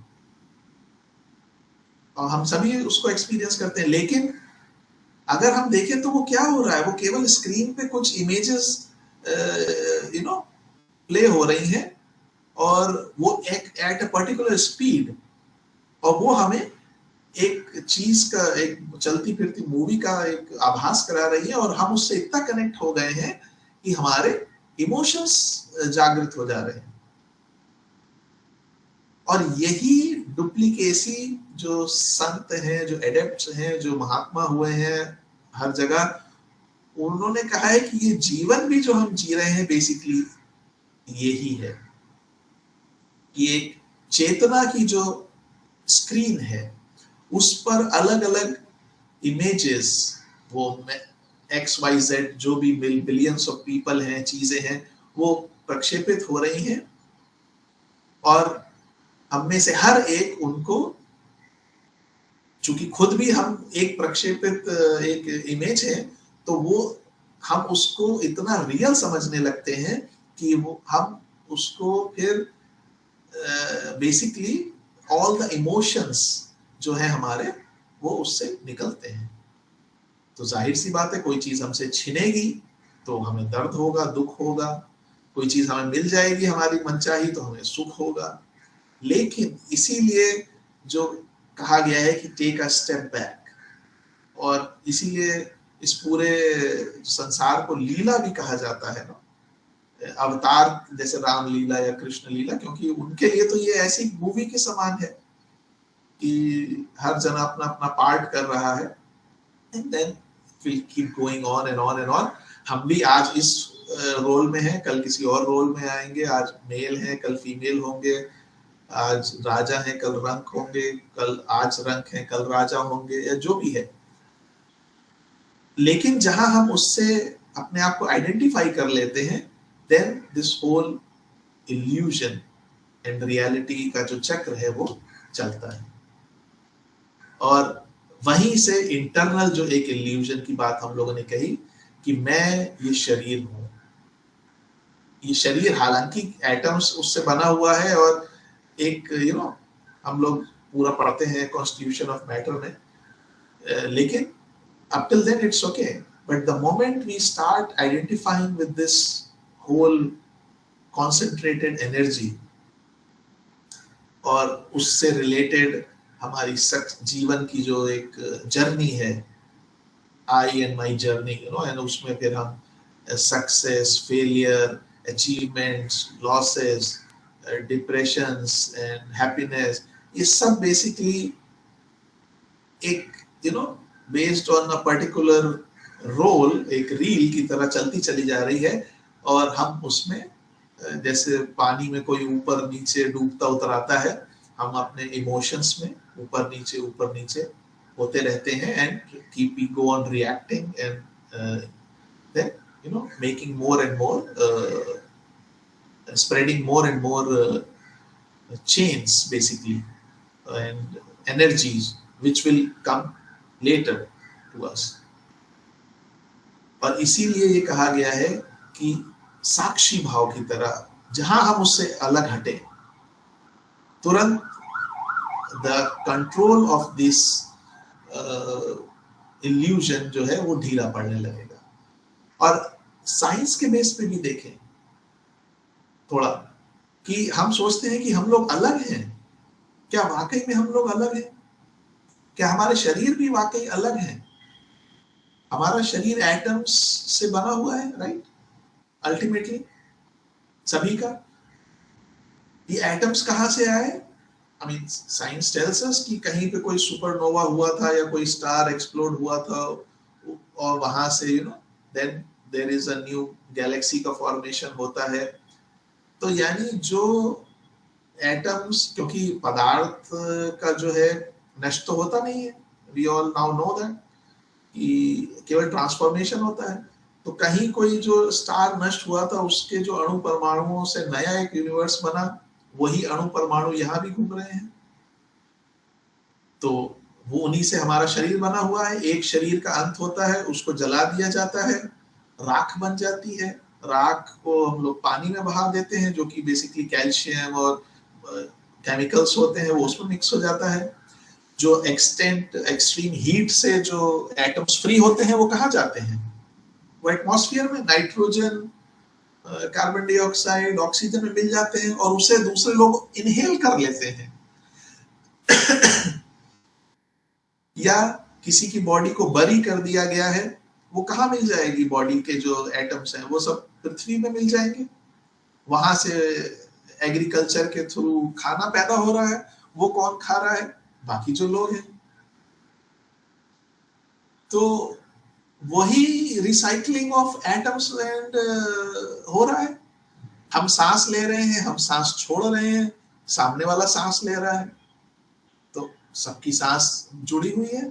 और हम सभी उसको एक्सपीरियंस करते हैं। लेकिन अगर हम देखें तो वो क्या हो रहा है, वो केवल स्क्रीन पे कुछ इमेजेस प्ले हो रही हैं, और वो एक एट अ पर्टिकुलर स्पीड, और वो हमें एक चीज का, एक चलती फिरती मूवी का एक आभास करा रही है, और हम उससे इतना कनेक्ट हो गए हैं कि हमारे इमोशंस जागृत हो जा रहे हैं। और यही डुप्लीकेसी जो संत हैं, जो एडेप्ट्स हैं, जो महात्मा हुए हैं हर जगह, उन्होंने कहा है कि ये जीवन भी जो हम जी रहे हैं बेसिकली यही है कि एक चेतना की जो स्क्रीन है उस पर अलग अलग इमेजेस, वो XYZ जो भी बिलियंस ऑफ पीपल हैं, चीजें हैं, वो प्रक्षेपित हो रही हैं और हम में से हर एक उनको, चूंकि खुद भी हम एक प्रक्षेपित एक इमेज है, तो वो हम उसको इतना रियल समझने लगते हैं कि वो हम उसको फिर बेसिकली ऑल द इमोशंस जो है हमारे वो उससे निकलते हैं। तो जाहिर सी बात है, कोई चीज हमसे छिनेगी तो हमें दर्द होगा, दुख होगा, कोई चीज हमें मिल जाएगी हमारी मनचाही तो हमें सुख होगा। लेकिन इसीलिए जो कहा गया है कि टेक अ स्टेप बैक, और इसीलिए इस पूरे संसार को लीला भी कहा जाता है ना, अवतार जैसे राम लीला या कृष्ण लीला, क्योंकि उनके लिए तो ये ऐसी मूवी के समान है कि हर जना अपना अपना पार्ट कर रहा है, and then will keep going on and on and on. हम भी आज इस रोल में हैं, कल किसी और रोल में आएंगे, आज मेल हैं कल फीमेल होंगे, आज राजा हैं कल रंक होंगे, कल आज रंक हैं कल राजा होंगे, या जो भी है। लेकिन जहां हम उससे अपने आप को आइडेंटिफाई कर लेते हैं, then this whole illusion and reality का जो चक्र है वो चलता है। और वहीं से इंटरनल जो एक इल्यूजन की बात हम लोगों ने कही कि मैं ये शरीर हूं, ये शरीर हालांकि एटम्स उससे बना हुआ है, और एक हम लोग पूरा पढ़ते हैं कॉन्स्टिट्यूशन ऑफ मैटर में, लेकिन up till then it's okay, but the moment we start identifying with this whole concentrated energy और उससे रिलेटेड हमारी जीवन की जो एक जर्नी है, I and my journey, and उसमें फिर हम success, failure, achievements, losses, depressions and happiness, ये सब बेसिकली एक based on a particular role, एक रील की तरह चलती चली जा रही है, और हम उसमें जैसे पानी में कोई ऊपर नीचे डूबता उतराता है, हम अपने इमोशंस में ऊपर नीचे होते रहते हैं, and keep we go on reacting and then making more and more, spreading more and more chains basically, and energies which will come later to us. और इसीलिए ये कहा गया है कि साक्षी भाव की तरह जहां हम उससे अलग हटे, तुरंत the control of this illusion जो है वो ढीला पड़ने लगेगा। और साइंस के बेस पे भी देखें थोड़ा, कि हम सोचते हैं कि हम लोग अलग हैं, क्या वाकई में हम लोग अलग हैं? क्या हमारे शरीर भी वाकई अलग हैं? हमारा शरीर एटम्स से बना हुआ है, राइट? अल्टीमेटली सभी का। ये एटम्स कहां से आए? I mean science tells us कि कहीं पे कोई सुपरनोवा हुआ था या कोई स्टार एक्सप्लोड हुआ था, और वहां से then there is a new galaxy का फॉर्मेशन होता है। तो यानी जो एटम्स, क्योंकि पदार्थ का जो है नष्ट तो होता नहीं है, we all now know that, कि केवल ट्रांसफॉर्मेशन होता है। तो कहीं कोई जो स्टार नष्ट हुआ था उसके जो अणु परमाणुओं से नया एक यूनिवर्स बना, वही अणु परमाणु यहाँ भी घूम रहे हैं। तो वो उन्हीं से हमारा शरीर बना हुआ है। एक शरीर का अंत होता है, उसको जला दिया जाता है, राख बन जाती है। राख को हम लोग पानी में बहा देते हैं, जो कि बेसिकली कैल्शियम और केमिकल्स होते हैं, वो उसमें मिक्स हो जाता है। जो एक्सट्रीम हीट से जो एटम्स फ्री होते हैं वो कहाँ जाते हैं? वो एटमॉस्फेयर में नाइट्रोजन, कार्बन डाइऑक्साइड, ऑक्सीजन में मिल जाते हैं, और उसे दूसरे लोग इनहेल कर लेते हैं। या किसी की बॉडी को बरी कर दिया गया है, वो कहाँ मिल जाएगी? बॉडी के जो एटम्स हैं वो सब पृथ्वी में मिल जाएंगे, वहां से एग्रीकल्चर के थ्रू खाना पैदा हो रहा है, वो कौन खा रहा है? बाकी जो लोग हैं। तो वही रिसाइकलिंग ऑफ एटम्स एंड हो रहा है। हम सांस ले रहे हैं, हम सांस छोड़ रहे हैं, सामने वाला सांस ले रहा है, तो सबकी सांस जुड़ी हुई है।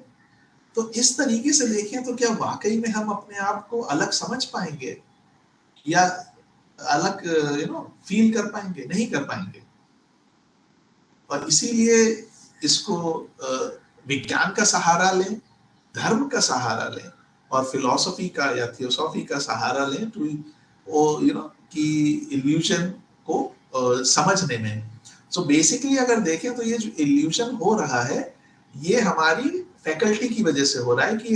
तो इस तरीके से देखें तो क्या वाकई में हम अपने आप को अलग समझ पाएंगे या अलग फील कर पाएंगे? नहीं कर पाएंगे। और इसीलिए इसको विज्ञान का सहारा लें, धर्म का सहारा लें और फिलॉसफी का या थियोसॉफी का सहारा लें टू कि इल्यूजन को समझने में। सो बेसिकली अगर देखें तो ये जो इल्यूजन हो रहा है ये हमारी फैकल्टी की वजह से हो रहा है कि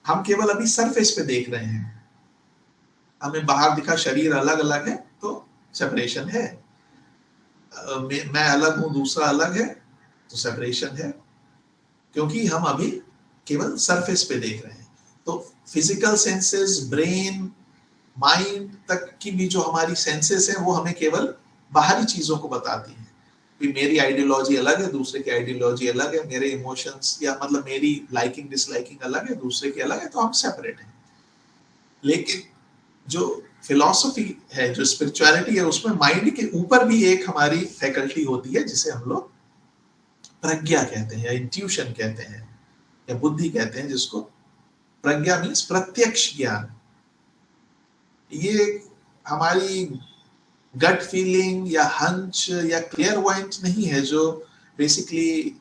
हम केवल अभी सरफेस पे देख रहे हैं, हमें बाहर दिखा शरीर अलग अलग है तो सेपरेशन है, मैं अलग हूं दूसरा अलग है तो सेपरेशन है, क्योंकि हम अभी केवल सरफेस पे देख रहे हैं। तो फिजिकल सेंसेस, ब्रेन, माइंड तक की भी जो हमारी सेंसेस हैं वो हमें केवल बाहरी चीजों को बताती हैं कि मेरी आइडियोलॉजी अलग है, दूसरे की आइडियोलॉजी अलग है, मेरे इमोशंस या मतलब मेरी लाइकिंग डिसलाइकिंग अलग है, दूसरे की अलग है, तो हम सेपरेट हैं। लेकिन जो फिलॉसफी है, जो स्पिरिचुअलिटी है, उसमें माइंड के ऊपर भी एक हमारी फैकल्टी होती है जिसे हम लोग प्रज्ञा कहते हैं या इंट्यूशन कहते हैं या बुद्धि कहते हैं, जिसको प्रज्ञा मीन्स प्रत्यक्ष ज्ञान। ये हमारी गट फीलिंग या हंच या क्लियरवाइंट नहीं है जो बेसिकली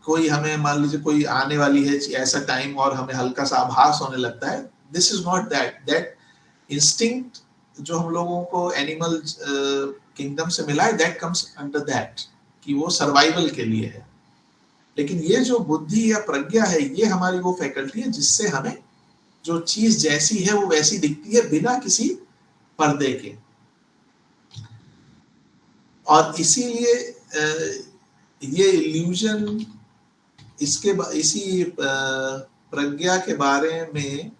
कोई हमें मान लीजिए कोई आने वाली है ऐसा टाइम और हमें हल्का सा आभास होने लगता है। This is not that instinct जो हम लोगों को एनिमल किंगडम से मिला है, दैट कम्स अंडर दैट कि वो सर्वाइवल के लिए है। लेकिन ये जो बुद्धि या प्रज्ञा है ये हमारी वो फैकल्टी है जिससे हमें जो चीज जैसी है वो वैसी दिखती है बिना किसी पर्दे के। और इसीलिए ये इल्यूजन इसी प्रज्ञा के बारे में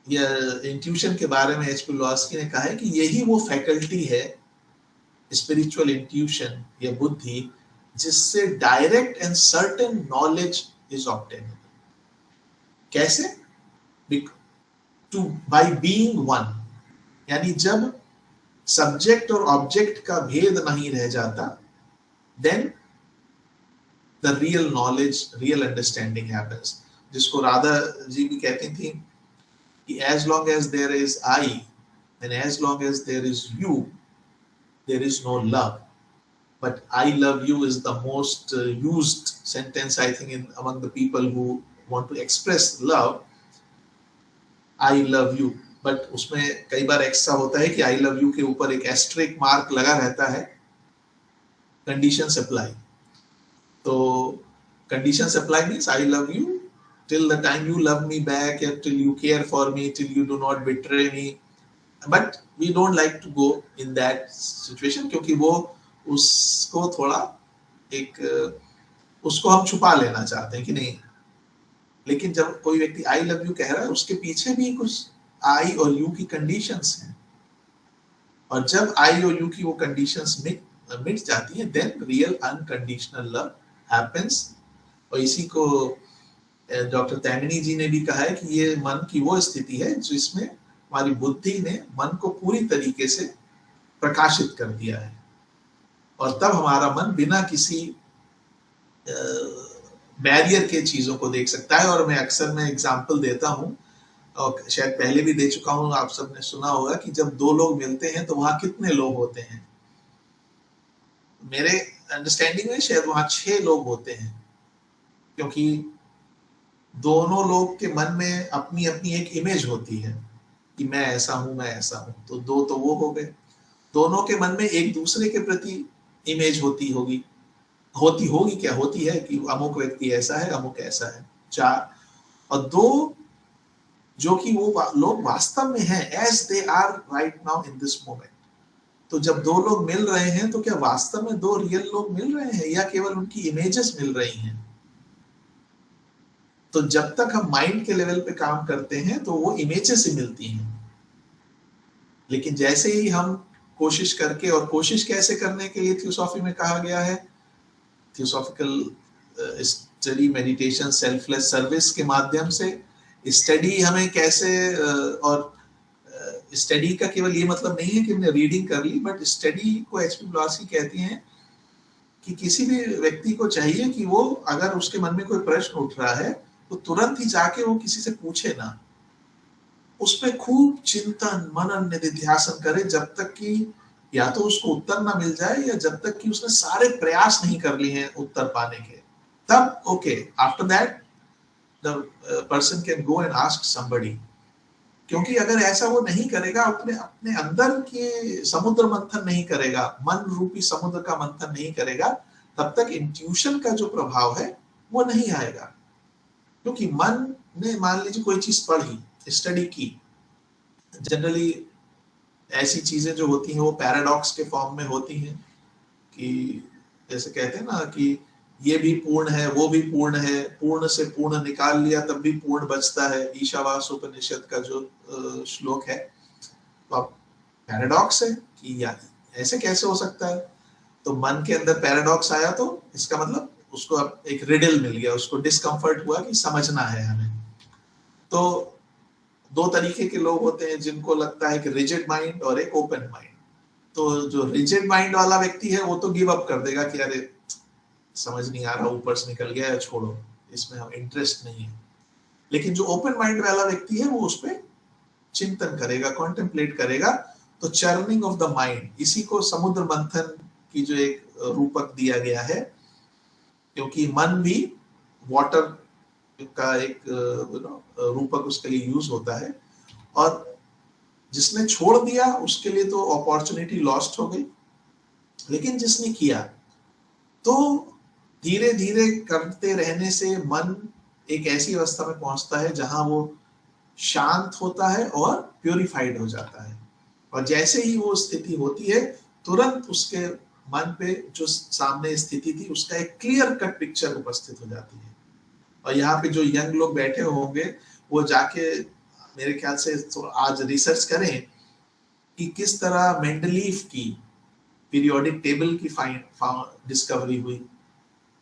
या इंट्यूशन के बारे में एच.पी. लॉस्की ने कहा है कि यही वो फैकल्टी है, स्पिरिचुअल इंट्यूशन या बुद्धि, जिससे direct and certain knowledge is obtainable. कैसे? बाय बीइंग वन, यानी जब सब्जेक्ट और ऑब्जेक्ट का भेद नहीं रह जाता, then the real knowledge, real understanding happens, जिसको राधा जी भी कहती थी कि as long as there is I and as long as there is you, there is no love. But I love you is the most used sentence, I think, among the people who want to express love. I love you, but उसमें कई बार ऐसा होता है कि I love you के ऊपर एक asterisk mark लगा रहता है, कंडीशन अप्लाई। तो condition apply means I love you till the time you love me back, till you care for me, till you do not betray me. But we don't like to go in that situation, क्योंकि वो उसको थोड़ा उसको हम छुपा लेना चाहते हैं कि नहीं। लेकिन जब कोई व्यक्ति आई लव यू कह रहा है, उसके पीछे भी कुछ आई और यू की कंडीशंस हैं, और जब आई और यू की वो कंडीशंस मिट जाती हैं, then real unconditional love happens. और इसी को डॉक्टर तैमिनी जी ने भी कहा है कि ये मन की वो स्थिति है जिसमें हमारी बुद्धि ने मन को पूरी तरीके से प्रकाशित कर दिया है, और तब हमारा मन बिना किसी बैरियर के चीजों को देख सकता है। और मैं अक्सर एग्जांपल देता हूँ, और शायद पहले भी दे चुका हूँ, आप सबने सुना होगा कि जब दो लोग मिलते हैं तो वहां कितने लोग होते हैं? मेरे अंडरस्टैंडिंग में शायद वहां 6 लोग होते हैं, क्योंकि दोनों लोग के मन में अपनी अपनी एक इमेज होती है कि मैं ऐसा हूं, मैं ऐसा हूं। तो दो तो वो हो गए। दोनों के मन में एक दूसरे के प्रति इमेज होती होगी क्या होती है कि अमुक व्यक्ति ऐसा है, अमुक ऐसा है। 4 और 2 जो कि वो लोग वास्तव में हैं, as they are right now in this moment, तो जब दो लोग मिल रहे हैं तो क्या वास्तव में दो रियल लोग मिल रहे हैं या केवल उनकी इमेजेस मिल रही हैं? तो जब तक हम माइंड के लेवल पे काम करते हैं तो वो इमेजेस ही मिलती हैं, लेकिन जैसे ही हम कोशिश करके, और कोशिश कैसे करने के लिए थियोसॉफी में कहा गया है, theosophical study, meditation, selfless service के माध्यम से स्टडी हमें कैसे, और स्टडी का केवल ये मतलब नहीं है कि हमने रीडिंग कर ली, बट स्टडी को एचपी ब्लॉसी कहती हैं कि किसी भी व्यक्ति को चाहिए कि वो अगर उसके मन में कोई प्रश्न उठ रहा है तो तुरंत ही जाके वो किसी से पूछे ना, उस पर खूब चिंतन मनन निधिध्यासन करे जब तक कि या तो उसको उत्तर ना मिल जाए या जब तक कि उसने सारे प्रयास नहीं कर लिए हैं उत्तर पाने के, तब okay, after that the person can go and ask somebody. क्योंकि अगर ऐसा वो नहीं करेगा, अपने अपने अंदर के समुद्र मंथन नहीं करेगा, मन रूपी समुद्र का मंथन नहीं करेगा, तब तक इंट्यूशन का जो प्रभाव है वो नहीं आएगा। क्योंकि मन ने मान लीजिए कोई चीज पढ़ी, स्टडी की, जनरली ऐसी चीजें जो होती हैं वो पैराडॉक्स के फॉर्म में होती हैं, कि जैसे कहते हैं ना कि ये भी पूर्ण है, वो भी पूर्ण है, पूर्ण से पूर्ण निकाल लिया तब भी पूर्ण बचता है, ईशावास उपनिषद का जो श्लोक है। तो अब पैराडॉक्स है कि या ऐसे कैसे हो सकता है, तो मन के अंदर पैराडॉक्स आया तो इसका मतलब उसको अब एक रिडल मिल गया, उसको डिस्कम्फर्ट हुआ कि समझना है हमें। तो दो तरीके के लोग होते हैं जिनको लगता है कि रिजिड माइंड और एक ओपन माइंड। तो जो रिजिड माइंड वाला व्यक्ति है वो तो गिव अप कर देगा कि अरे समझ नहीं आ रहा, ऊपर से निकल गया, या छोड़ो, इसमें हम इंटरेस्ट नहीं है। लेकिन जो ओपन माइंड वाला व्यक्ति है वो उस पर चिंतन करेगा, कॉन्टेम्पलेट करेगा। तो चर्निंग ऑफ द माइंड, इसी को समुद्र मंथन की जो एक रूपक दिया गया है, क्योंकि मन भी वाटर का एक रूपक उसके लिए यूज होता है, और जिसने छोड़ दिया उसके लिए तो अपॉर्चुनिटी लॉस्ट हो गई, लेकिन जिसने किया तो धीरे धीरे करते रहने से मन एक ऐसी अवस्था में पहुंचता है जहां वो शांत होता है और प्यूरिफाइड हो जाता है। और जैसे ही वो स्थिति होती है, तुरंत उसके मन पे जो सामने स्थिति थी उसका एक क्लियर कट पिक्चर उपस्थित हो जाती है। और यहाँ पे जो यंग लोग बैठे होंगे वो जाके मेरे ख्याल से तो आज रिसर्च करें कि किस तरह मेंडलीफ की पीरियोडिक टेबल की डिस्कवरी हुई,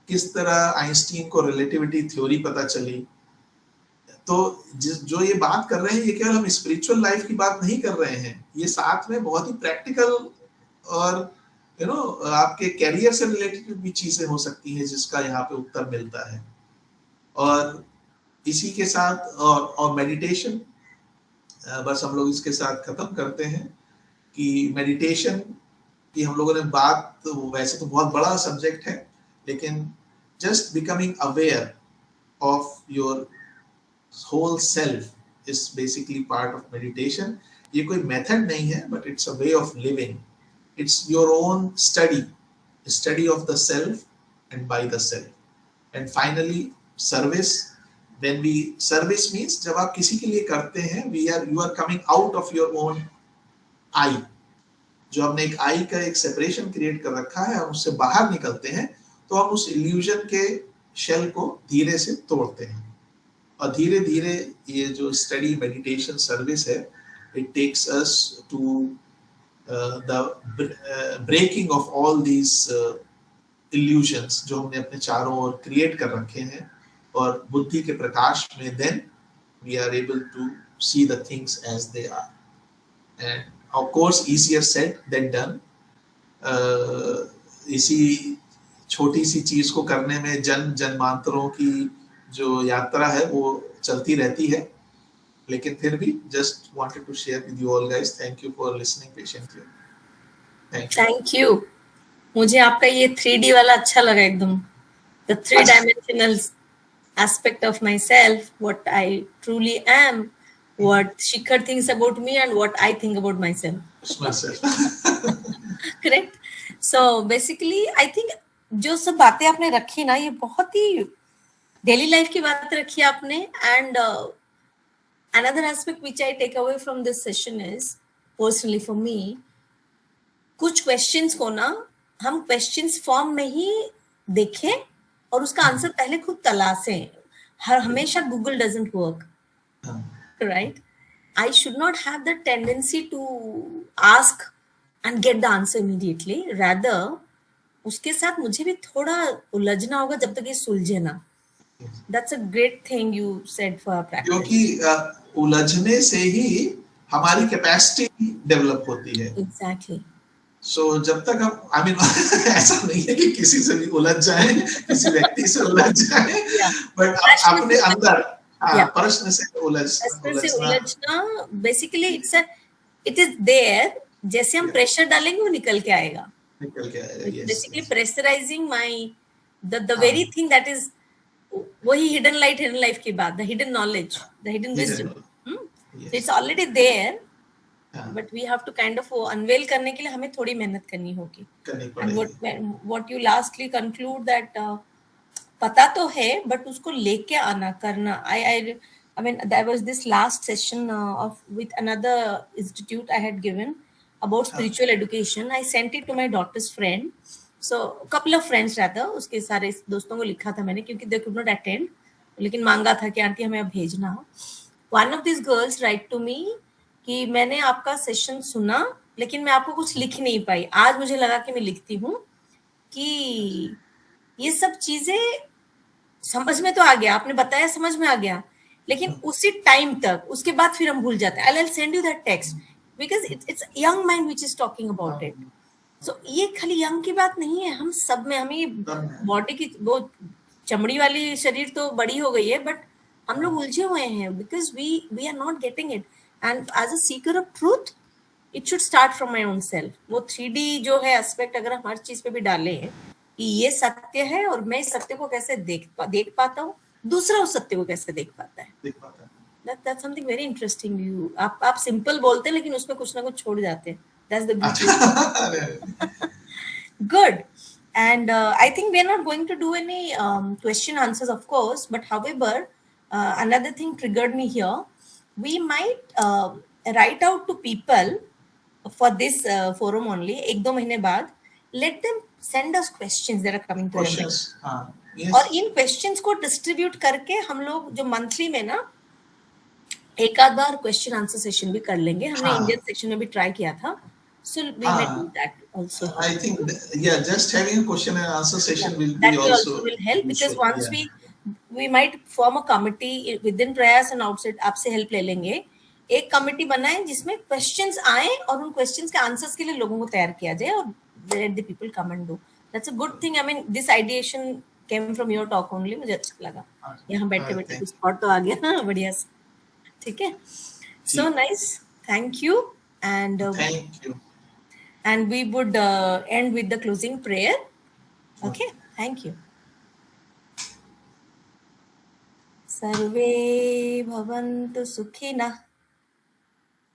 किस तरह आइंस्टीन को रिलेटिविटी थ्योरी पता चली। तो जो ये बात कर रहे हैं ये केवल हम स्पिरिचुअल लाइफ की बात नहीं कर रहे हैं, ये साथ में बहुत ही प्रैक्टिकल और आपके कैरियर से रिलेटेड भी चीजें हो सकती हैं जिसका यहाँ पे उत्तर मिलता है। और इसी के साथ और मेडिटेशन, बस हम लोग इसके साथ खत्म करते हैं कि मेडिटेशन की हम लोगों ने बात, तो वैसे तो बहुत बड़ा सब्जेक्ट है, लेकिन just becoming aware of your whole self is basically part of meditation. ये कोई मेथड नहीं है, but it's a way of living, it's your own study of the self and by the self. And finally service, when we service means जब आप किसी के लिए करते हैं, you are coming out of your own I, जो हमने एक आई का एक सेपरेशन क्रिएट कर रखा है, हम उससे बाहर निकलते हैं तो हम उस इल्यूजन के शेल को धीरे से तोड़ते हैं। और धीरे धीरे ये जो स्टडी मेडिटेशन सर्विस है, it takes us to the breaking of all these illusions जो हमने अपने चारों ओर क्रिएट कर रखे हैं, और बुद्धि के प्रकाश में then we are able to see the things as they are. And of course easier said than done। इसी छोटी सी चीज को करने में जन्मांतरों की जो यात्रा है वो चलती रहती है, लेकिन फिर भी just wanted to share with you all guys. Thank you for listening patiently. Thank you. मुझे आपका ये 3D वाला अच्छा लगा एकदम, the 3-dimensional aspect of myself, what I truly am, what Shikhar thinks about me and what I think about myself. Correct? So basically I think जो सब बातें आपने रखी ना, ये बहुत ही डेली लाइफ की बात रखी आपने। And another aspect which I take away from this session is, personally for me, कुछ क्वेश्चंस को ना हम क्वेश्चंस फॉर्म में ही देखें और उसका आंसर पहले खुद तलाशें. हर हमेशा गूगल डजंट वर्क, हाँ, right? I should not have the tendency to ask and get the answer immediately. Rather, उसके साथ मुझे भी थोड़ा उलझना होगा जब तक ये सुलझे ना. That's a great thing you said for practice. क्योंकि उलझने से ही हमारी कैपेसिटी डेवलप होती है. Exactly. सो जब तक हम आई मीन ऐसा नहीं है कि किसी से भी उलझ जाए, किसी व्यक्ति से उलझ जाए, Yeah. बट प्रश्न अपने से अंदर Yeah. प्रश्न से प्रश्न से उलझना उलझना बेसिकली इट इज देयर. जैसे हम Yeah. प्रेशर डालेंगे वो निकल के आएगा. निकल के आएगा. It's Yes, basically yes. pressurizing my the हाँ. very thing that is वही hidden light hidden life की बात, the hidden knowledge, the hidden wisdom. Yes. So it's already there, हाँ, but we have to kind of वो unveil करने के लिए हमें थोड़ी मेहनत करनी होगी. करनी And पड़ेगी. what you lastly conclude that पता तो है but उसको लेके आना करना. I mean there was this last session of with another institute I had given about spiritual education. I sent it to my daughter's friend. So couple of friends rather, उसके सारे दोस्तों को लिखा था मैंने क्योंकि they could not attend, लेकिन मांगा था कि आंटी हमें अब भेजना. One of these girls write to me कि मैंने आपका सेशन सुना लेकिन मैं आपको कुछ लिख नहीं पाई. आज मुझे लगा कि मैं लिखती हूँ कि ये सब चीजें समझ में तो आ गया, आपने बताया समझ में आ गया, लेकिन उसी टाइम तक उसके बाद फिर हम भूल जाते हैं. I'll send you that text because it's young mind which is talking about it. So ये खाली यंग की बात नहीं है, हम सब में हमें बॉडी की वो चमड़ी वाली शरीर तो बड़ी हो गई है बट हम लोग उलझे हुए हैं because we are not getting it. And as a seeker of truth it should start from my own self. वो 3D जो है एस्पेक्ट अगर हम हर चीज पे भी डाले कि ये सत्य है और मैं इस सत्य को कैसे देख पाता हूँ, दूसरा उस सत्य को कैसे देख पाता है. That's something very interesting. You आप सिंपल बोलते हैं लेकिन उसमें कुछ ना कुछ छोड़ जाते हैं. That's the beauty. Good. And I think we are not going to do any question answers, of course. But however, another thing triggered me here. We might write out to people for this forum only. 1-2 महीने बाद, let them send us questions that are coming to them. Yes. और इन questions को distribute करके हम लोग जो monthly में ना एक आध बार क्वेश्चन आंसर सेशन भी कर लेंगे. हमने इंडियन सेक्शन में भी ट्राई किया था. So we may do that also. I think yeah, just having a question and answer session will That be also will help because once we might form a committee within Prayas and outside. आपसे help ले लेंगे. एक committee बनाएं जिसमें questions आए और उन questions के आंसर्स के लिए लोगों को तैयार किया जाए और let the people come and do. That's a good thing. I mean this ideation came from your talk only. मुझे अच्छा लगा. यहाँ बैठे बैठे कुछ और तो आ गया. बढ़िया. ठीक है. So nice. Thank you. And thank you. And we would end with the closing prayer. Okay. Thank you. सर्वे भवन्तु सुखिनः,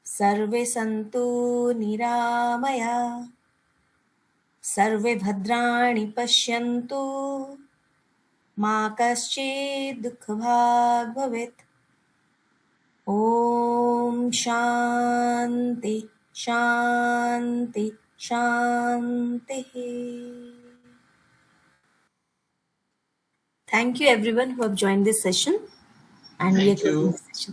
सर्वे सन्तु निरामया, सर्वे भद्राणि पश्यन्तु, मा कश्चित् दुःखभाग् भवेत्. ॐ शान्ति शान्ति शान्तिः. Thank you everyone who have joined this session and we are closing this session.